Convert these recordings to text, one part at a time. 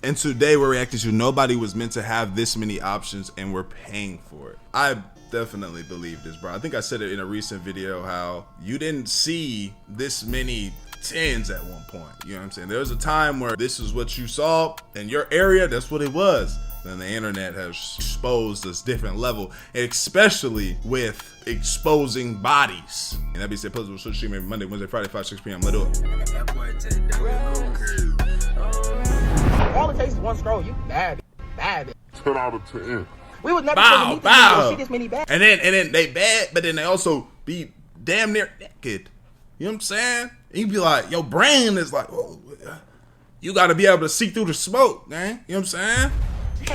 And today we're reacting to nobody was meant to have this many options and we're paying for it. I definitely believe this, bro. I think I said it in a recent video how you didn't see this many tens at one point. You know what I'm saying? There was a time where this is what you saw in your area, that's what it was. Then the internet has exposed this different level, especially with exposing bodies. And that be said, post social stream every Monday, Wednesday, Friday, 5, 6 p.m. Let do it. All it takes is one scroll. You bad. 10 out of 10. We would never Bow. see this many bad. And then they bad, but then they also be damn near naked. You know what I'm saying? And you be like, your brain is like, oh, you got to be able to see through the smoke, man. You know what I'm saying?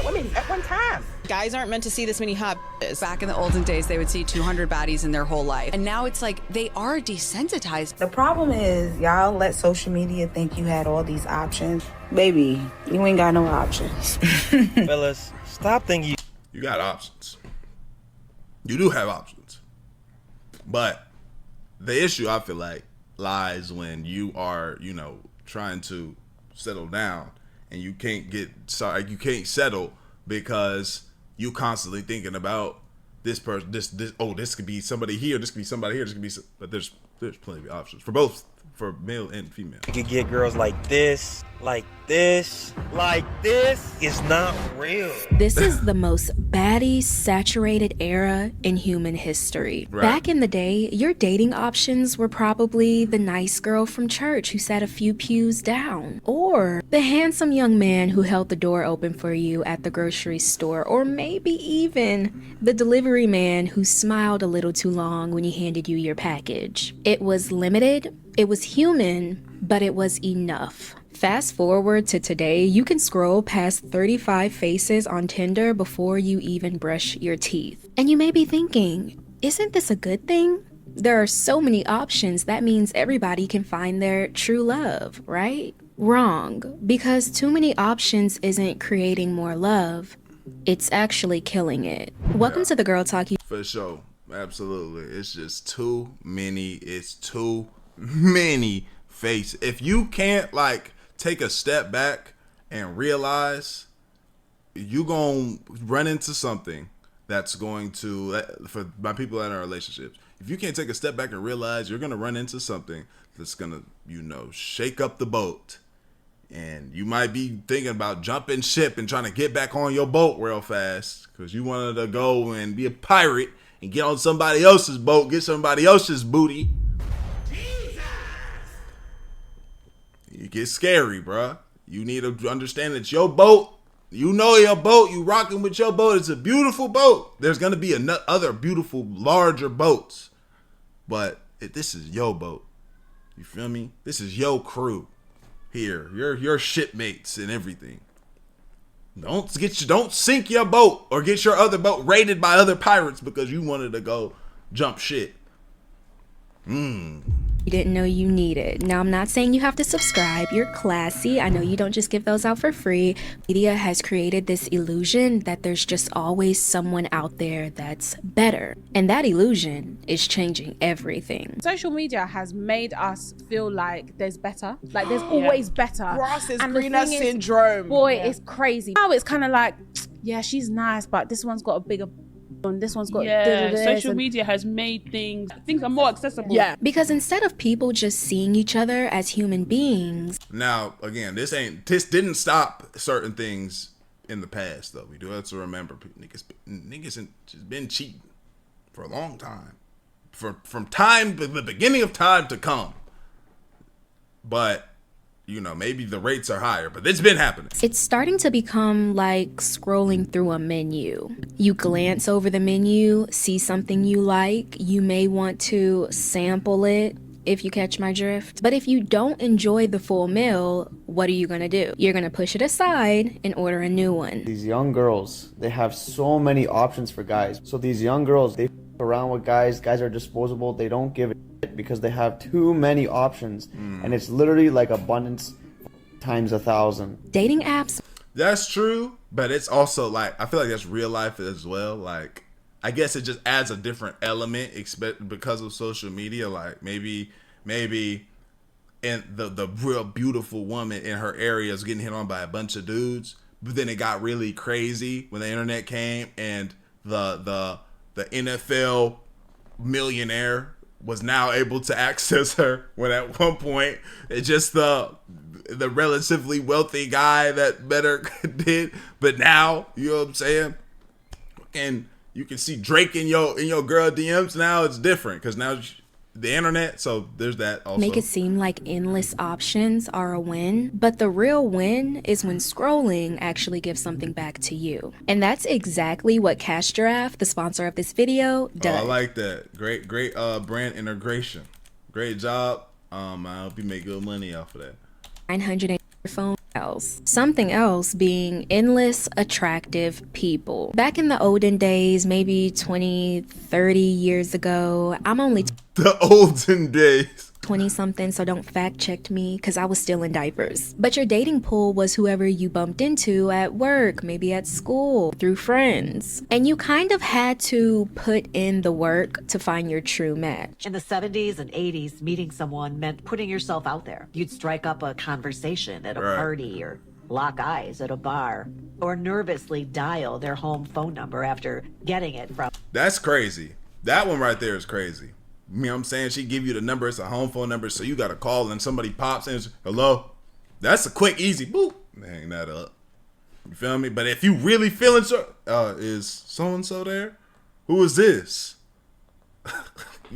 Women at one time. Guys aren't meant to see this many hot bitches. Back in the olden days, they would see 200 baddies in their whole life. And now it's like they are desensitized. The problem is y'all let social media think you had all these options. Baby, you ain't got no options. Fellas, stop thinking You got options. You do have options. But the issue, I feel like, lies when you are, you know, trying to settle down and you can't you can't settle because you constantly thinking about this person, this could be somebody here, this could be somebody here, this could be, but there's plenty of options for both, for male and female. you could get girls like this, like this, like this. It's not real. This is the most baddie saturated era in human history. Right. Back in the day, your dating options were probably the nice girl from church who sat a few pews down, or the handsome young man who held the door open for you at the grocery store, or maybe even the delivery man who smiled a little too long when he handed you your package. It was limited, it was human, but it was enough. Fast forward to today, you can scroll past 35 faces on Tinder before you even brush your teeth. And you may be thinking, isn't this a good thing? There are so many options, that means everybody can find their true love, right? Wrong, because too many options isn't creating more love, it's actually killing it. Welcome to the Girl Talk. For sure, absolutely. It's just too many. It's too many faces. If you can't like take a step back and realize you gonna run into something that's going to, for my people that are in relationships, if you can't take a step back and realize you're gonna run into something that's gonna, you know, shake up the boat, and you might be thinking about jumping ship and trying to get back on your boat real fast because you wanted to go and be a pirate and get on somebody else's boat, get somebody else's booty. It gets scary, bruh. You need to understand it's your boat. You know your boat. You rocking with your boat. It's a beautiful boat. There's gonna be other beautiful, larger boats, but this is your boat. You feel me? This is your crew here. Your shipmates and everything. Don't sink your boat or get your other boat raided by other pirates because you wanted to go jump shit. You didn't know you needed. Now, I'm not saying you have to subscribe. You're classy. I know you don't just give those out for free. Media has created this illusion that there's just always someone out there that's better. And that illusion is changing everything. Social media has made us feel like there's better. Like there's always better. Grass is And the greener thing is, syndrome. Boy, it's crazy. Now it's kind of like, yeah, she's nice, but this one's got a bigger and this one's got social media has made things are more accessible. Yeah, because instead of people just seeing each other as human beings. Now, again, this didn't stop certain things in the past, though. We do have to remember niggas just been cheating for a long time, from the beginning of time to come. But you know, maybe the rates are higher, but it's been happening. It's starting to become like scrolling through a menu. You glance over the menu, see something you like, you may want to sample it, if you catch my drift. But if you don't enjoy the full meal, what are you gonna do? You're gonna push it aside and order a new one. These young girls, they have so many options for guys. So these young girls, they f around with guys are disposable, they don't give a shit because they have too many options. And it's literally like abundance times 1,000. Dating apps. That's true, but it's also like, I feel like that's real life as well. Like, I guess it just adds a different element because of social media. Like maybe and the real beautiful woman in her area is getting hit on by a bunch of dudes. But then it got really crazy when the internet came, and the NFL millionaire was now able to access her, when at one point it's just the relatively wealthy guy that better did. But now, you know what I'm saying? And you can see Drake in your girl DMs now. It's different because now the internet. So there's that also. Make it seem like endless options are a win, but the real win is when scrolling actually gives something back to you. And that's exactly what Cash Giraffe, the sponsor of this video, does. Oh, I like that. Great brand integration. Great job. I hope you make good money off of that. 900 phone else. Something else being endless attractive people. Back in the olden days, maybe 20, 30 years ago, I'm only the olden days. 20 something, so don't fact check me because I was still in diapers. But your dating pool was whoever you bumped into at work, maybe at school, through friends. And you kind of had to put in the work to find your true match. In the 70s and 80s, meeting someone meant putting yourself out there. You'd strike up a conversation at a party, or lock eyes at a bar, or nervously dial their home phone number after getting it from... That's crazy. That one right there is crazy. You know what I'm saying? She give you the number. It's a home phone number, so you got to call, and somebody pops in. Hello? That's a quick, easy boop. Hang that up. You feel me? But if you really feeling is so-and-so there? Who is this?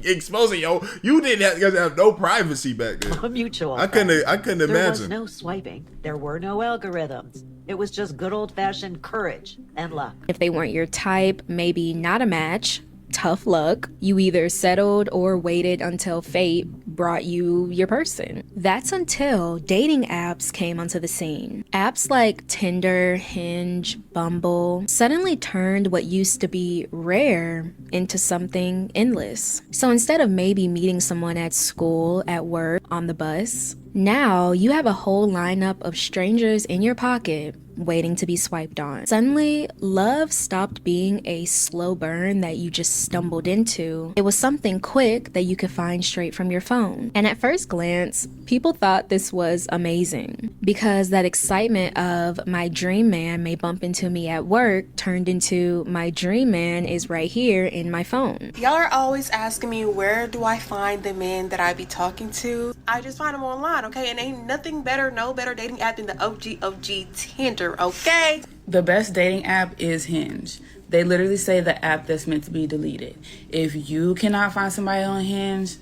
Exposing, yo. You didn't have no privacy back then. A mutual I couldn't imagine. There was no swiping. There were no algorithms. It was just good old-fashioned courage and luck. If they weren't your type, maybe not a match. Tough luck. You either settled or waited until fate brought you your person. That's until dating apps came onto the scene. Apps like Tinder, Hinge, Bumble suddenly turned what used to be rare into something endless. So instead of maybe meeting someone at school, at work, on the bus, now you have a whole lineup of strangers in your pocket waiting to be swiped on. Suddenly, love stopped being a slow burn that you just stumbled into. It was something quick that you could find straight from your phone. And at first glance, people thought this was amazing because that excitement of my dream man may bump into me at work turned into my dream man is right here in my phone. Y'all are always asking me, where do I find the men that I be talking to? I just find them online, okay? And ain't nothing better, no better dating app than the OG Tinder. Okay. The best dating app is Hinge. They literally say the app that's meant to be deleted. If you cannot find somebody on Hinge,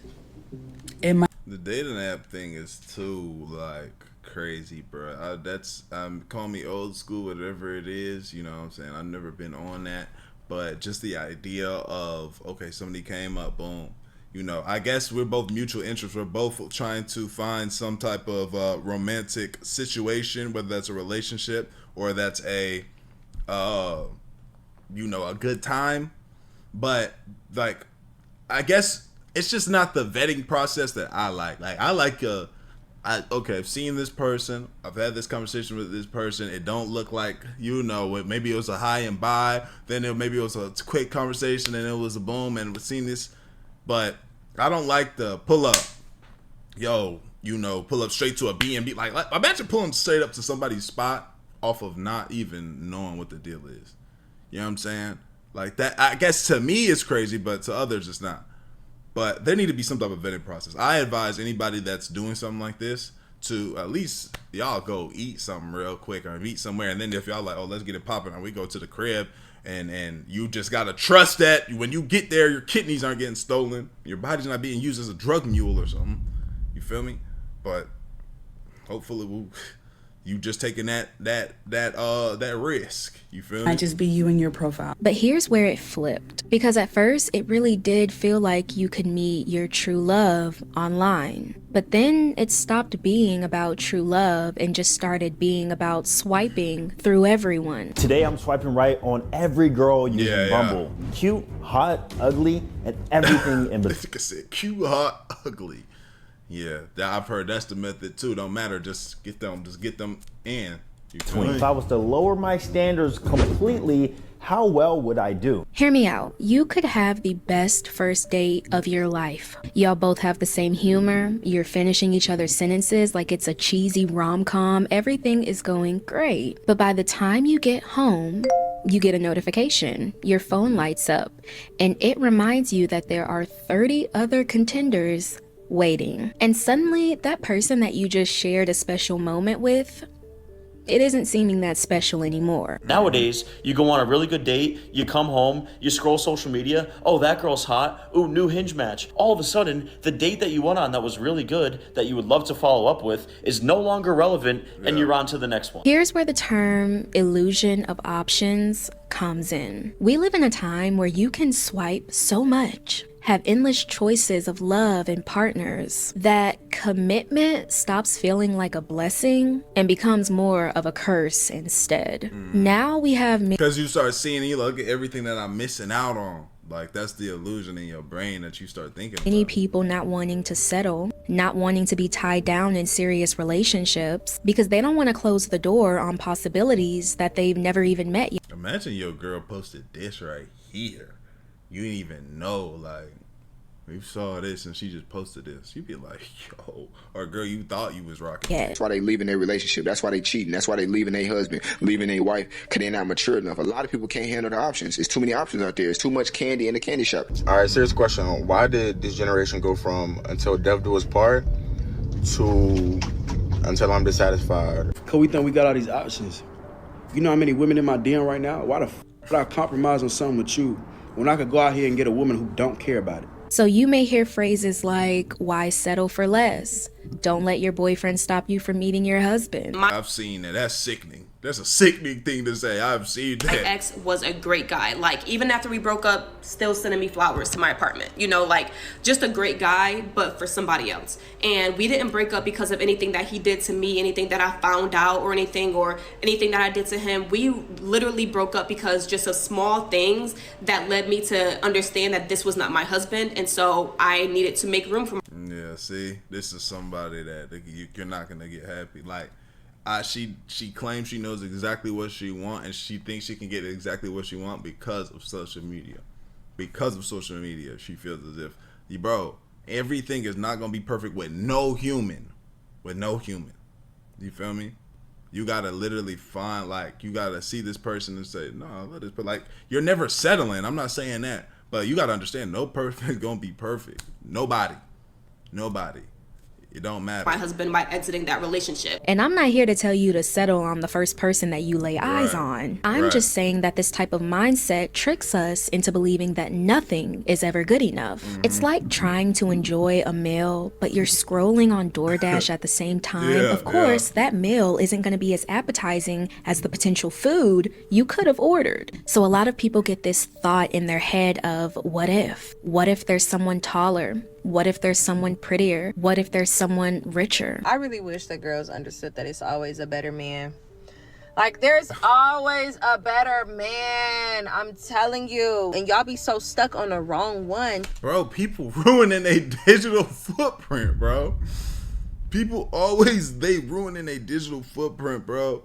it might. The dating app thing is too like crazy, bro. That's call me old school, whatever it is. You know what I'm saying? I've never been on that, but just the idea of okay, somebody came up, boom. You know, I guess we're both mutual interests. We're both trying to find some type of romantic situation, whether that's a relationship or that's a, you know, a good time. But like, I guess it's just not the vetting process that I like. Like, I like okay, I've seen this person. I've had this conversation with this person. It don't look like, you know, maybe it was a hi and bye. Then maybe it was a quick conversation and it was a boom and we've seen this. But I don't like the pull up, yo, you know, pull up straight to a B&B. Like imagine pulling straight up to somebody's spot off of not even knowing what the deal is. You know what I'm saying? Like that, I guess to me it's crazy, but to others it's not. But there need to be some type of vetting process. I advise anybody that's doing something like this to at least y'all go eat something real quick or meet somewhere. And then if y'all like, oh, let's get it popping, or we go to the crib. And you just gotta trust that when you get there, your kidneys aren't getting stolen, your body's not being used as a drug mule or something. You feel me? But hopefully, you just taking that risk. You feel me? Might just be you and your profile. But here's where it flipped, because at first it really did feel like you could meet your true love online. But then it stopped being about true love and just started being about swiping through everyone. Today I'm swiping right on every girl using Bumble. Cute, hot, ugly, and everything in between. Like I said, cute, hot, ugly. Yeah, I've heard that's the method too. Don't matter, just get them in. If I was to lower my standards completely, how well would I do? Hear me out. You could have the best first date of your life. Y'all both have the same humor. You're finishing each other's sentences like it's a cheesy rom-com. Everything is going great. But by the time you get home, you get a notification. Your phone lights up, and it reminds you that there are 30 other contenders waiting. And suddenly, that person that you just shared a special moment with, it isn't seeming that special anymore. Nowadays, you go on a really good date, you come home, you scroll social media, oh, that girl's hot, ooh, new Hinge match. All of a sudden, the date that you went on that was really good, that you would love to follow up with, is no longer relevant, and you're on to the next one. Here's where the term illusion of options comes in. We live in a time where you can swipe so much, have endless choices of love and partners, that commitment stops feeling like a blessing and becomes more of a curse instead. Now we have... Because you start seeing, you look at everything that I'm missing out on. Like, that's the illusion in your brain that you start thinking about. Many people not wanting to settle, not wanting to be tied down in serious relationships because they don't want to close the door on possibilities that they've never even met yet. Imagine your girl posted this right here. You didn't even know, like, we saw this and she just posted this. You'd be like, yo, or girl, you thought you was rocking. That's why they leaving their relationship. That's why they cheating. That's why they leaving their husband, leaving their wife, because they're not mature enough. A lot of people can't handle the options. There's too many options out there. There's too much candy in the candy shop. All right, serious question. Why did this generation go from until death do us part to until I'm dissatisfied? Because we think we got all these options. You know how many women in my DM right now? Why the f would I compromise on something with you when I could go out here and get a woman who don't care about it? So you may hear phrases like, why settle for less? Don't let your boyfriend stop you from meeting your husband. I've seen that. That's sickening. That's a sickening thing to say. I've seen that. My ex was a great guy. Like, even after we broke up, still sending me flowers to my apartment. You know, like, just a great guy, but for somebody else. And we didn't break up because of anything that he did to me, anything that I found out or anything that I did to him. We literally broke up because just of small things that led me to understand that this was not my husband. And so I needed to make room for Yeah, see, this is somebody that you're not going to get happy. Like, she claims she knows exactly what she wants, and she thinks she can get exactly what she wants because of social media. Because of social media, she feels as if, bro, everything is not gonna be perfect with no human. You feel me? You gotta literally find, like, you gotta see this person and say, no, let this. But like, you're never settling. I'm not saying that, but you gotta understand, no person gonna be perfect. Nobody. It don't matter. my husband by exiting that relationship. And I'm not here to tell you to settle on the first person that you lay eyes on. I'm just saying that this type of mindset tricks us into believing that nothing is ever good enough. It's like trying to enjoy a meal, but you're scrolling on DoorDash at the same time. Of course, that meal isn't going to be as appetizing as the potential food you could have ordered. So a lot of people get this thought in their head of, what if? What if there's someone taller? What if there's someone prettier? What if there's someone richer? I really wish that girls understood that it's always a better man. Like, there's always a better man. I'm telling you. And y'all be so stuck on the wrong one. Bro, people ruining a digital footprint, bro. People always, they ruining a digital footprint, bro.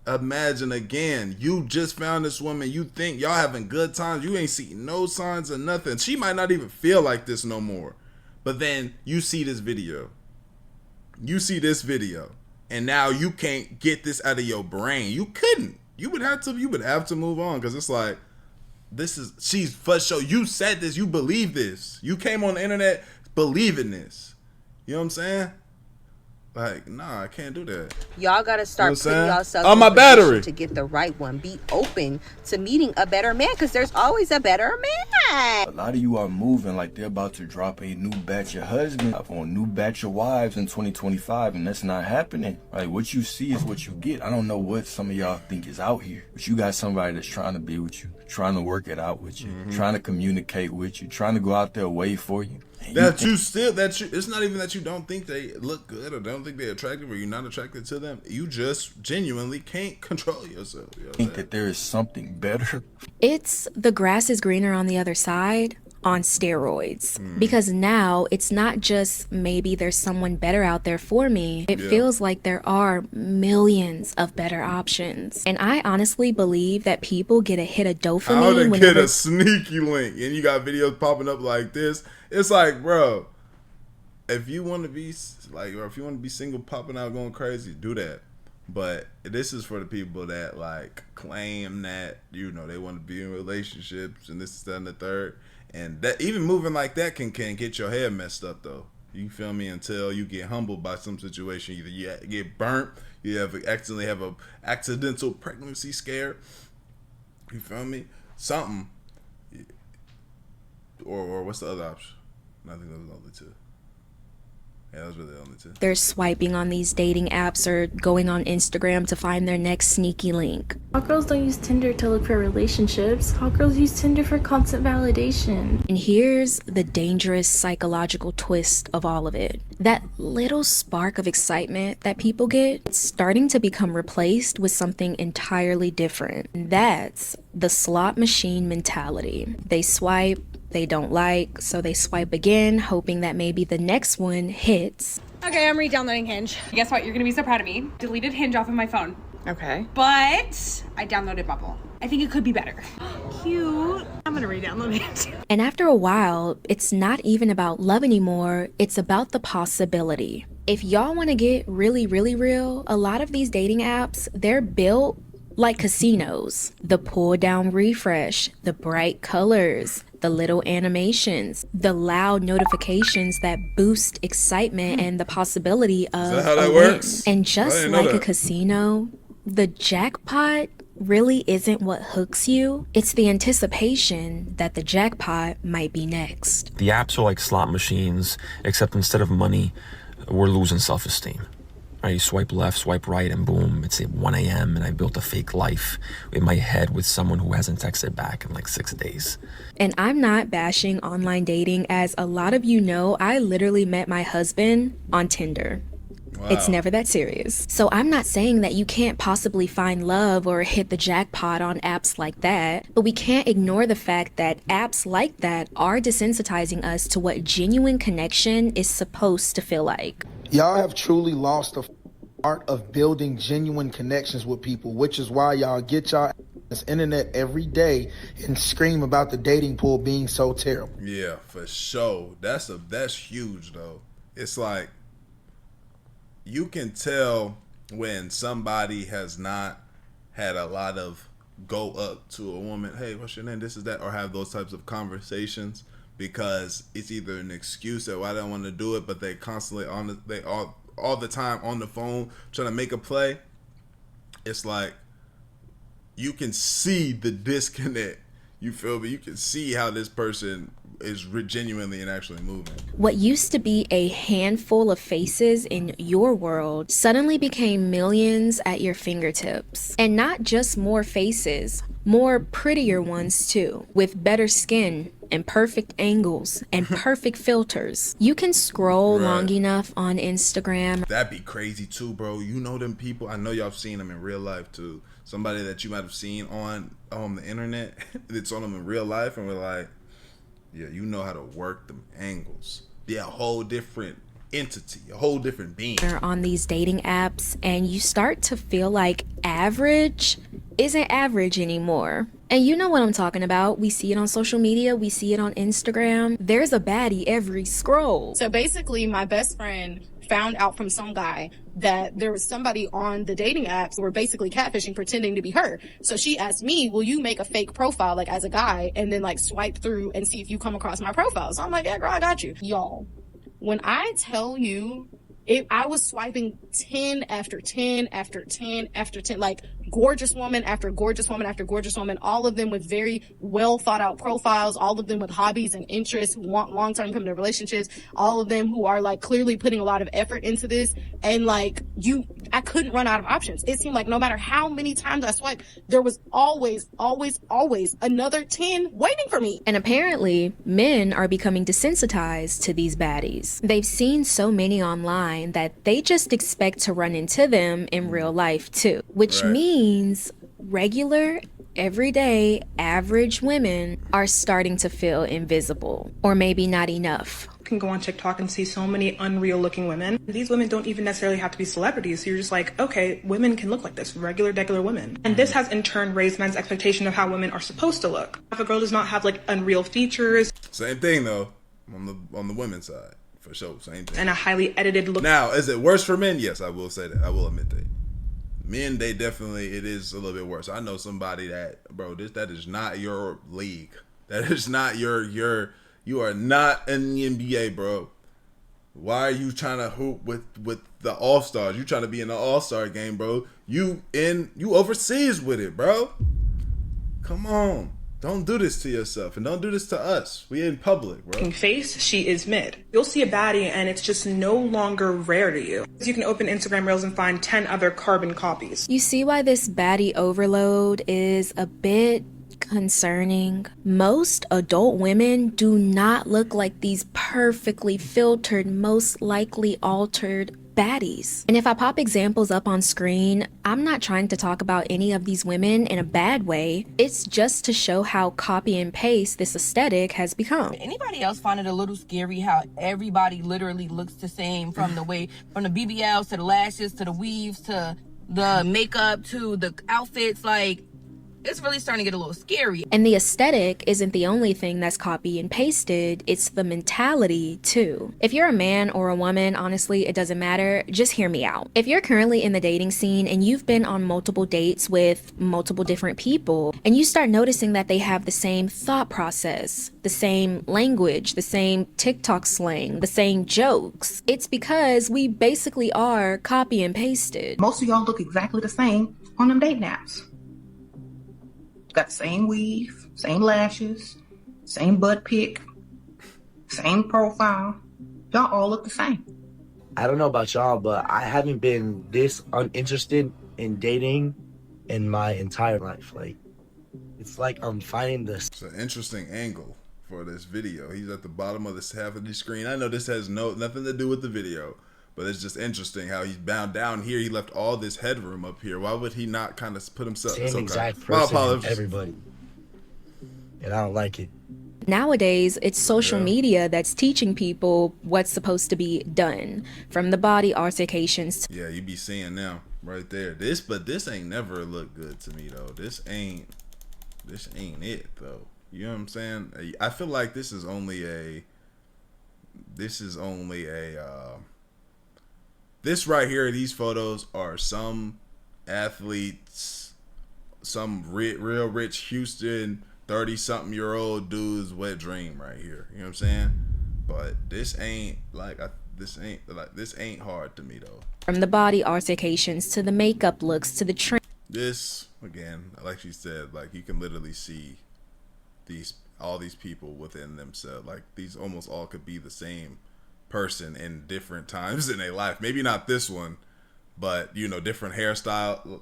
Imagine again, you just found this woman, you think y'all having good times, you ain't seen no signs of nothing. She might not even feel like this no more. But then you see this video. And now you can't get this out of your brain. You couldn't. You would have to move on, because it's like, she's for sure. You said this, you believe this. You came on the internet believing this. You know what I'm saying? Like, nah, I can't do that. Y'all gotta start putting yourself on my battery to get the right one. Be open to meeting a better man, because there's always a better man. A lot of you are moving like they're about to drop a new batch of husbands on a new batch of wives in 2025, and that's not happening. Like, what you see is what you get. I don't know what some of y'all think is out here, but you got somebody that's trying to be with you, trying to work it out with you, trying to communicate with you, trying to go out there wait for you. It's not even that you don't think they look good or don't think they're attractive or you're not attracted to them. You just genuinely can't control yourself. You know think that there is something better. It's the grass is greener on the other side on steroids. Because now it's not just maybe there's someone better out there for me. It feels like there are millions of better options. And I honestly believe that people get a hit of dopamine How to whenever get a sneaky link and you got videos popping up like this. It's like, bro, if you want to be like, or if you want to be single, popping out, going crazy, do that. But this is for the people that like claim that, you know, they want to be in relationships and this, that, and the third. And that even moving like that can get your head messed up though. You feel me? Until you get humbled by some situation. Either you get burnt, you accidentally have a accidental pregnancy scare. You feel me? Something. Or what's the other option? I think those are the only two. Yeah, those were the only two. they're swiping on these dating apps or going on Instagram to find their next sneaky link. Hot girls don't use Tinder to look for relationships. Hot girls use Tinder for constant validation. And here's the dangerous psychological twist of all of it. That little spark of excitement that people get, it's starting to become replaced with something entirely different. That's the slot machine mentality. They swipe, they don't like, so they swipe again, hoping that maybe the next one hits. Okay, I'm re-downloading Hinge. Guess what? You're gonna be so proud of me. Deleted Hinge off of my phone. Okay. But I downloaded Bumble. I think it could be better. Cute. I'm gonna re-download it. And after a while, it's not even about love anymore, it's about the possibility. If y'all want to get really, really real, a lot of these dating apps, they're built like casinos. The pull down refresh, the bright colors, the little animations, the loud notifications that boost excitement and the possibility of Is that how that a works? win. And I just didn't know like a that. casino, the jackpot really isn't what hooks you. It's the anticipation that the jackpot might be next. The apps are like slot machines, except instead of money, we're losing self-esteem. Right, you swipe left, swipe right, and boom, it's at 1 a.m. and I built a fake life in my head with someone who hasn't texted back in like 6 days. And I'm not bashing online dating, as a lot of you know, I literally met my husband on Tinder. Wow. It's never that serious. So I'm not saying that you can't possibly find love or hit the jackpot on apps like that, but we can't ignore the fact that apps like that are desensitizing us to what genuine connection is supposed to feel like. Y'all have truly lost the art of building genuine connections with people, which is why y'all get y'all this internet every day and scream about the dating pool being so terrible. Yeah, for sure. That's huge though. It's like you can tell when somebody has not had a lot of go up to a woman, hey, what's your name, this is that, or have those types of conversations, because it's either an excuse that why they don't want to do it, but they constantly all the time on the phone trying to make a play. It's like you can see the disconnect. You feel me? You can see how this person is genuinely and actually moving. What used to be a handful of faces in your world suddenly became millions at your fingertips. And not just more faces, more prettier ones too, with better skin and perfect angles and perfect filters. You can scroll long enough on Instagram. That'd be crazy too, bro. You know them people. I know y'all have seen them in real life too. Somebody that you might have seen on the internet, it's on them in real life, and we're like, yeah, you know how to work them angles. Yeah, a whole different entity, a whole different being. On these dating apps, and you start to feel like average isn't average anymore. And you know what I'm talking about. We see it on social media, we see it on Instagram. There's a baddie every scroll. So basically, my best friend found out from some guy that there was somebody on the dating apps who were basically catfishing, pretending to be her. So she asked me, will you make a fake profile, like as a guy, and then like swipe through and see if you come across my profile? So I'm like, yeah, girl, I got you. Y'all, when I tell you, I was swiping 10 after 10 after 10 after 10, like gorgeous woman after gorgeous woman after gorgeous woman, all of them with very well thought out profiles, all of them with hobbies and interests, who want long-term committed relationships, all of them who are like clearly putting a lot of effort into this. And like I couldn't run out of options. It seemed like no matter how many times I swiped, there was always another 10 waiting for me. And apparently, men are becoming desensitized to these baddies. They've seen so many online that they just expect to run into them in real life too, which means regular Every day, average women are starting to feel invisible, or maybe not enough. You can go on TikTok and see so many unreal looking women. These women don't even necessarily have to be celebrities. So you're just like, okay, women can look like this, regular, degular women. And this has in turn raised men's expectation of how women are supposed to look. If a girl does not have like unreal features. Same thing though, on the women's side, for sure, same thing. And a highly edited look. Now, is it worse for men? Yes, I will say that. I will admit that. Men, it is a little bit worse. I know somebody that, bro, that is not your league. That is not you are not in the NBA, bro. Why are you trying to hoop with the All-Stars? You trying to be in the All-Star game, bro. You overseas with it, bro. Come on. Don't do this to yourself and don't do this to us. We in public, bro. Face, she is mid. You'll see a baddie and it's just no longer rare to you. You can open Instagram Reels and find 10 other carbon copies. You see why this baddie overload is a bit concerning? Most adult women do not look like these perfectly filtered, most likely altered baddies. And if I pop examples up on screen, I'm not trying to talk about any of these women in a bad way. It's just to show how copy and paste this aesthetic has become. Anybody else find it a little scary how everybody literally looks the same from the BBLs to the lashes to the weaves to the makeup to the outfits? Like, it's really starting to get a little scary. And the aesthetic isn't the only thing that's copy and pasted, it's the mentality too. If you're a man or a woman, honestly, it doesn't matter, just hear me out. If you're currently in the dating scene and you've been on multiple dates with multiple different people, and you start noticing that they have the same thought process, the same language, the same TikTok slang, the same jokes, it's because we basically are copy and pasted. Most of y'all look exactly the same on them dating apps. Got the same weave, same lashes, same butt pic, same profile. Y'all all look the same. I don't know about y'all, but I haven't been this uninterested in dating in my entire life. Like, it's like I'm finding this. It's an interesting angle for this video. He's at the bottom of this half of the screen. I know this has nothing to do with the video, but it's just interesting how he's bound down here. He left all this headroom up here. Why would he not kind of put himself? Same exact person, everybody, and I don't like it. Nowadays, it's social media that's teaching people what's supposed to be done, from the body altercations. Yeah, you be seeing now right there. But this ain't never looked good to me though. This ain't it though. You know what I'm saying? I feel like this is only a. This right here, these photos are some athletes, some real rich Houston 30-something-year-old dude's wet dream right here. You know what I'm saying? But this ain't hard to me though. From the body altercations to the makeup looks to the trend. This again, like she said, like you can literally see all these people within themselves. Like these almost all could be the same person in different times in their life. Maybe not this one, but different hairstyle.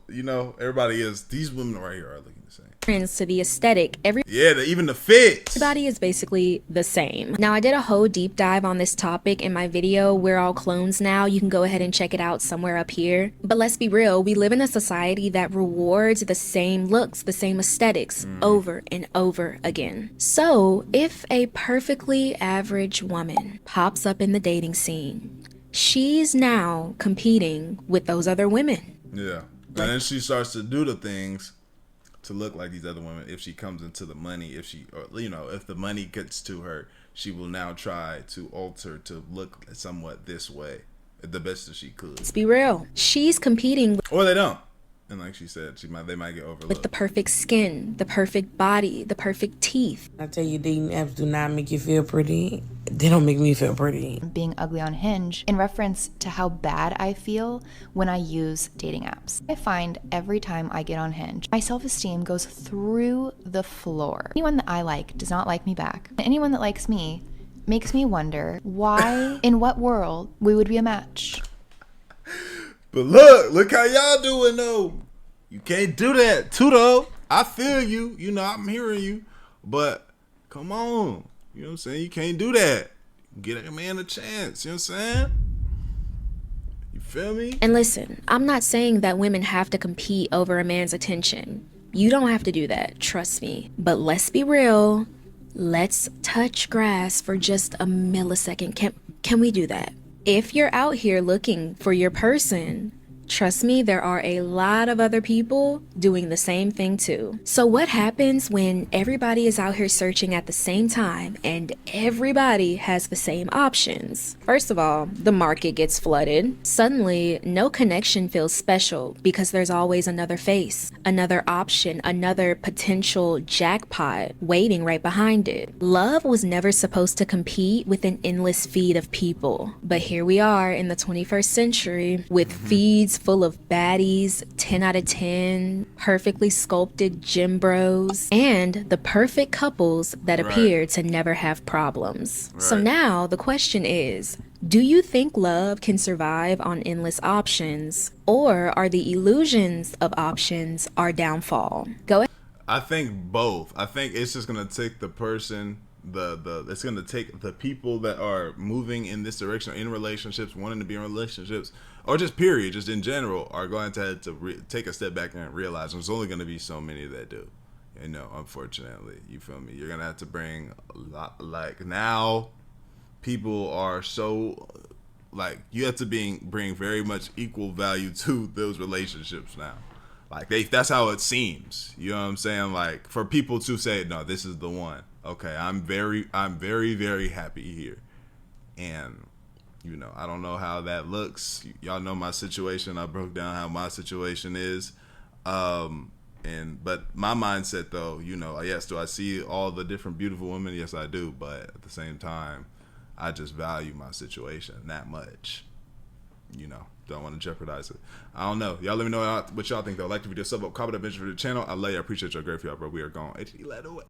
Everybody is. These women right here are looking the same. Trends to the aesthetic. Even the fits. Everybody is basically the same. Now, I did a whole deep dive on this topic in my video, We're All Clones Now. You can go ahead and check it out somewhere up here. But let's be real, we live in a society that rewards the same looks, the same aesthetics over and over again. So, if a perfectly average woman pops up in the dating scene, she's now competing with those other women. Yeah. And then she starts to do the things to look like these other women. If she comes into the money, if the money gets to her, she will now try to alter to look somewhat this way, the best that she could. Let's be real. She's competing or they don't. And like she said, they might get overlooked. With the perfect skin, the perfect body, the perfect teeth. I tell you, dating apps do not make you feel pretty. They don't make me feel pretty. Being ugly on Hinge in reference to how bad I feel when I use dating apps. I find every time I get on Hinge, my self-esteem goes through the floor. Anyone that I like does not like me back. And anyone that likes me makes me wonder why, in what world, we would be a match. But look how y'all doing though. You can't do that too though. I feel you. I'm hearing you. But come on. You know what I'm saying? You can't do that. Get a man a chance. You know what I'm saying? You feel me? And listen, I'm not saying that women have to compete over a man's attention. You don't have to do that, trust me. But let's be real. Let's touch grass for just a millisecond. Can we do that? If you're out here looking for your person, trust me, there are a lot of other people doing the same thing too. So what happens when everybody is out here searching at the same time and everybody has the same options? First of all, the market gets flooded. Suddenly, no connection feels special because there's always another face, another option, another potential jackpot waiting right behind it. Love was never supposed to compete with an endless feed of people. But here we are in the 21st century with feeds full of baddies, 10 out of 10, perfectly sculpted gym bros, and the perfect couples that appear to never have problems. So now the question is, do you think love can survive on endless options, or are the illusions of options our downfall? Go ahead. I think both. I think it's just gonna take the person, it's gonna take the people that are moving in this direction, in relationships, wanting to be in relationships, or just period, just in general, are going to take a step back and realize there's only going to be so many that do. You know, unfortunately, you feel me? You're gonna have to bring a lot. Like now, people are so like you have to bring very much equal value to those relationships now. Like that's how it seems. You know what I'm saying? Like for people to say, no, this is the one. Okay, I'm very, very happy here, and you know, I don't know how that looks. Y'all know my situation. I broke down how my situation is. But my mindset though, you know, yes, do I see all the different beautiful women? Yes, I do. But at the same time, I just value my situation that much. You know, don't want to jeopardize it. I don't know. Y'all let me know what y'all think though. Like the video, sub up, comment, mention for the channel. I love you. I appreciate y'all. Great for y'all, bro. We are gone. HD, let away.